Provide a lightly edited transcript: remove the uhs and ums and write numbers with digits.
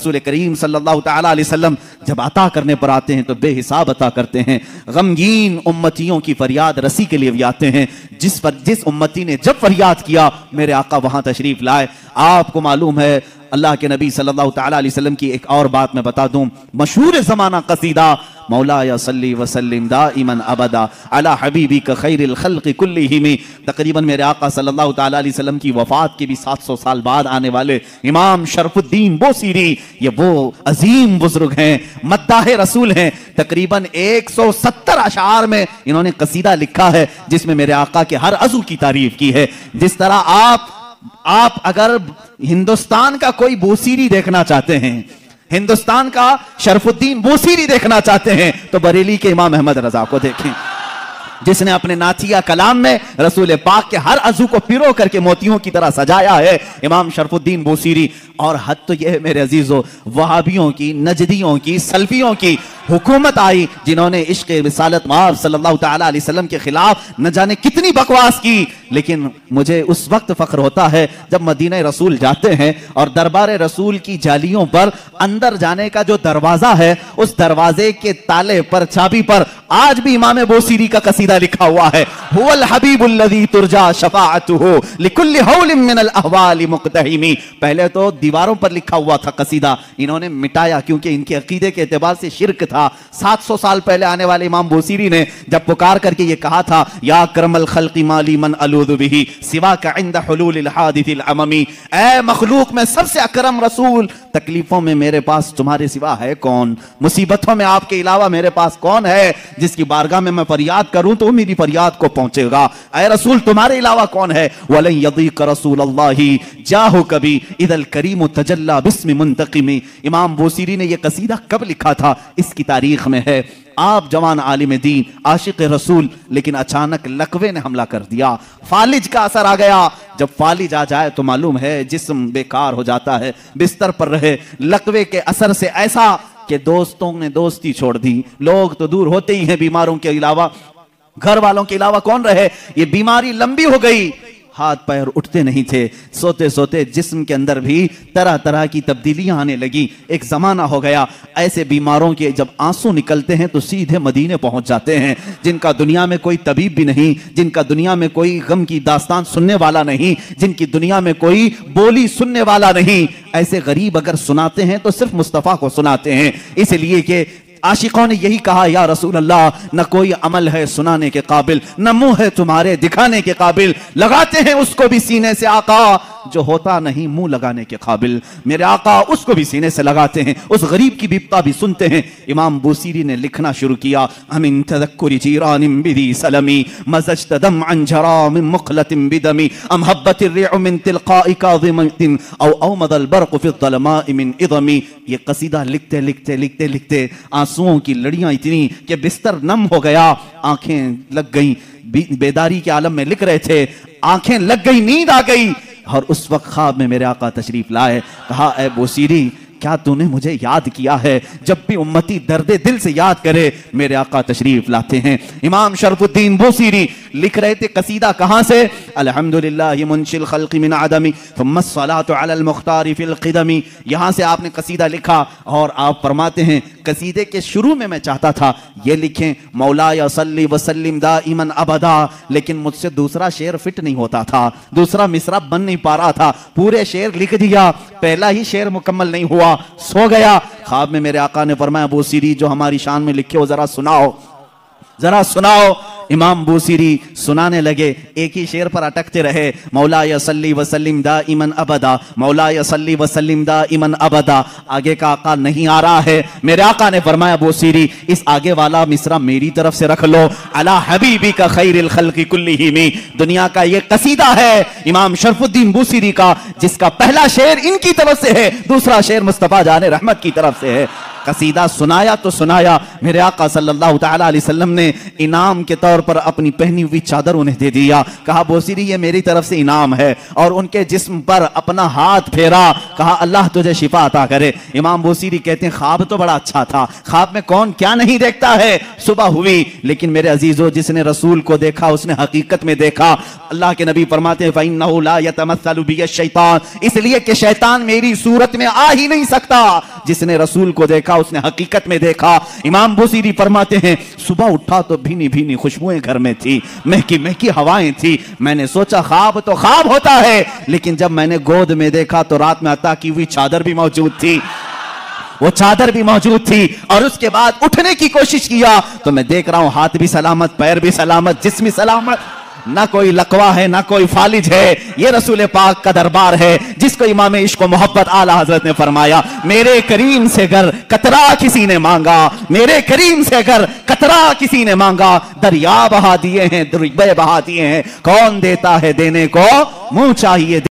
रसूल करीम सल्लल्लाहु तआला अलैहि वसल्लम जब अता करने पर आते हैं तो बेहिसाब अता करते हैं। गमगीन उम्मतियों की फरियाद रसी के लिए भी आते हैं। जिस उम्मती ने जब फरियाद किया मेरे आका वहां तशरीफ लाए। आपको मालूम है अल्लाह के नबी सल्लल्लाहु तआला अलैहि वसल्लम की एक और बात मैं बता दूं, मशहूर ज़माना कसीदा मौलाया सल्ली वसल्लिम दाइमन अबदा अला हबीबिक खैरिल खल्क़ि कुल्लिहिम। तकरीबन मेरे आका सल्लल्लाहु तआला अलैहि वसल्लम की वफात के भी 700 साल बाद आने वाले इमाम शरफुद्दीन बोसीरी, ये वो अजीम बुजुर्ग हैं, मद्दाह रसूल हैं। तकरीबन 170 अशार में इन्होंने कसीदा लिखा है जिसमें मेरे आका के हर अज़ू की तारीफ की है। जिस तरह आप अगर हिंदुस्तान का कोई बोसीरी देखना चाहते हैं, हिंदुस्तान का शरफुद्दीन बोसीरी देखना चाहते हैं, तो बरेली के इमाम अहमद रजा को देखें, जिसने अपने नाथिया कलाम में रसूल पाक के हर अज़ू को पिरो करके मोतियों की तरह सजाया है, इमाम शरफुद्दीन बोसीरी। और हद तो यह है मेरे अजीजों, वहाबियों की, नजदियों की, सल्फियों की हुकूमत आई जिन्होंने इश्क रिसालत माब सल्लल्लाहु तआला अलैहि वसल्लम के खिलाफ न जाने कितनी बकवास की। लेकिन मुझे उस वक्त फख्र होता है जब मदीना रसूल जाते हैं और दरबार रसूल की जालियों पर अंदर जाने का जो दरवाजा है, उस दरवाजे के ताले पर, चाबी पर आज भी इमाम बोसीरी का कसीदा लिखा हुआ है, हुवल हबीबुल्लज़ी तुरजा शफाअतुहु लिकुल्लि हौलिन मिनल अहवालि मुक़तहिमी। पहले तो दीवारों पर लिखा हुआ था कसीदा, इन्होंने मिटाया क्योंकि इनके अकीदे के एतबार से शिर्क था। 700 साल पहले आने वाले इमाम बोसीरी ने जब पुकार करके ये कहा था, या अकरमल खल्क़ि माली मन अलूज़ु बिही सिवाका इंद हुलूलिल हादिसिल अममी, ऐ मखलूक में सबसे अकरम रसूल, तकलीफों में मेरे पास तुम्हारे सिवा है कौन, मुसीबतों में आपके अलावा मेरे पास कौन है जिसकी बारगाह में मैं फरियाद करूं तो मेरी फरियाद को पहुंचेगा। ऐ रसूल तुम्हारे अलावा कौन है। वलन यदीक रसूलल्लाही जाहु कभी इदल करीम तजल्ला बिस्मि मुंतकिमी। इमाम बोसीरी ने यह कसीदा कब लिखा था, इसकी तारीख में है। आप जवान आलिम दीन, आशिक रसूल, लेकिन अचानक लकवे ने हमला कर दिया, फालिज का असर आ गया। जब फालिज आ जाए तो मालूम है जिस्म बेकार हो जाता है, बिस्तर पर रहे। लकवे के असर से ऐसा कि दोस्तों ने दोस्ती छोड़ दी, लोग तो दूर होते ही हैं, बीमारों के अलावा, घर वालों के अलावा कौन रहे। ये बीमारी लंबी हो गई, हाथ पैर उठते नहीं थे, सोते सोते जिस्म के अंदर भी तरह तरह की तब्दीलियां आने लगी। एक जमाना हो गया ऐसे बीमारों के जब आंसू निकलते हैं तो सीधे मदीने पहुंच जाते हैं, जिनका दुनिया में कोई तबीब भी नहीं, जिनका दुनिया में कोई गम की दास्तान सुनने वाला नहीं, जिनकी दुनिया में कोई बोली सुनने वाला नहीं, ऐसे गरीब अगर सुनाते हैं तो सिर्फ मुस्तफ़ा को सुनाते हैं। इसलिए कि आशिकों ने यही कहा, या रसूल अल्लाह, न कोई अमल है सुनाने के काबिल, न मुंह है तुम्हारे दिखाने के काबिल, लगाते हैं उसको भी सीने से आका जो होता नहीं मुंह लगाने के काबिल। मेरे आका उसको भी सीने से लगाते हैं, उस गरीब की बिपता भी सुनते हैं। इमाम बोसीरी ने लिखना शुरू किया, अमिन तज़क्कुरि जीरानिम बिदी सलमी मज़ज्त दम अन जराम मुखलतिम बिदमी अम हब्बतिर रिअ मिन तिलक़ाइ काज़िमतिन औ औमदल बर्क़ फि ज़लमाइ मिन इज़मी। ये कसीदा लिखते लिखते लिखते लिखते आंसुओं की लड़ियां इतनी कि बिस्तर नम हो गया, आंखें लग गई, बेदारी के आलम में लिख रहे थे, आंखें लग गई, नींद आ गई। और उस वक्त ख्वाब में मेरे आका तशरीफ लाए, कहा, ऐ बोसीरी क्या तूने मुझे याद किया है। जब भी उम्मती दर्दे दिल से याद करे मेरे आका तशरीफ लाते हैं। इमाम शरफुद्दीन बोसीरी लिख रहे थे कसीदा कहां से, अल्हम्दुलिल्लाह मुंशिल खल्क़ि मिन आदमी थुम्मा अस्सलातु अलल मुख्तारि फिल क़िदमी। यहां से आपने कसीदा लिखा और आप फरमाते हैं कसीदे के शुरू में मैं चाहता था ये लिखें, मौलाया सल्ली वसल्लिम दाइमन अबदा, लेकिन मुझसे दूसरा शेर फिट नहीं होता था, दूसरा मिसरा बन नहीं पा रहा था। पूरे शेर लिख दिया, पहला ही शेर मुकम्मल नहीं हुआ, सो गया। ख्वाब में मेरे आका ने फरमाया, बोसीरी जो हमारी शान में लिखे हो जरा सुनाओ, जरा सुनाओ। इमाम बोसीरी सुनाने लगे, एक ही शेर पर अटकते रहे, मौलाया सल्ली वसल्लिम दाइमन अबदा, मौलाया सल्ली वसल्लिम दाइमन अबदा। आगे का आका नहीं आ रहा है। मेरे आका ने फरमाया, बोसीरी इस आगे वाला मिसरा मेरी तरफ से रख लो, अला हबीबी का खैरिल खल्क़ि कुल्लिहिमी। दुनिया का ये कसीदा है इमाम शरफुद्दीन बोसीरी का, जिसका पहला शेर इनकी तरफ से है, दूसरा शेर मुस्तफ़ा जाने रहमत की तरफ से है। कसीदा सुनाया तो सुनाया, मेरे आका सल्लल्लाहु तआला अलैहि वसल्लम ने इनाम के तौर पर अपनी पहनी हुई चादर उन्हें दे दिया। कहा, बोसीरी ये मेरी तरफ से इनाम है, और उनके जिस्म पर अपना हाथ फेरा, कहा अल्लाह तुझे शिफा अता करे। इमाम बोसीरी कहते हैं, ख्वाब तो बड़ा अच्छा था, ख्वाब में कौन क्या नहीं देखता है। सुबह हुई, लेकिन मेरे अजीजों जिसने रसूल को देखा उसने हकीकत में देखा। अल्लाह के नबी फरमाते हैं, फ़इन्नहु ला यतमस्सलु बिय शैतान, इसलिए कि शैतान मेरी सूरत में आ ही नहीं सकता। जिसने रसूल को देखा उसने हकीकत में देखा। इमाम बुसीरी फरमाते हैं सुबह उठा तो भीनी भीनी खुशबुएं घर में थी, महकी महकी हवाएं थी। मैंने सोचा ख्वाब तो ख्वाब होता है, लेकिन जब मैंने गोद में देखा तो रात में अता की हुई चादर भी मौजूद थी, वो चादर भी मौजूद थी। और उसके बाद उठने की कोशिश किया तो मैं देख रहा हूं हाथ भी सलामत, पैर भी सलामत, जिस्म भी सलामत, ना कोई लकवा है ना कोई फालिज है। ये रसूल पाक का दरबार है जिसको इमाम इश्क व मोहब्बत आला हजरत ने फरमाया मेरे करीम से अगर कतरा किसी ने मांगा, मेरे करीम से अगर कतरा किसी ने मांगा, दरिया बहा दिए हैं, दरिया बहा दिए हैं, कौन देता है देने को मुंह चाहिए।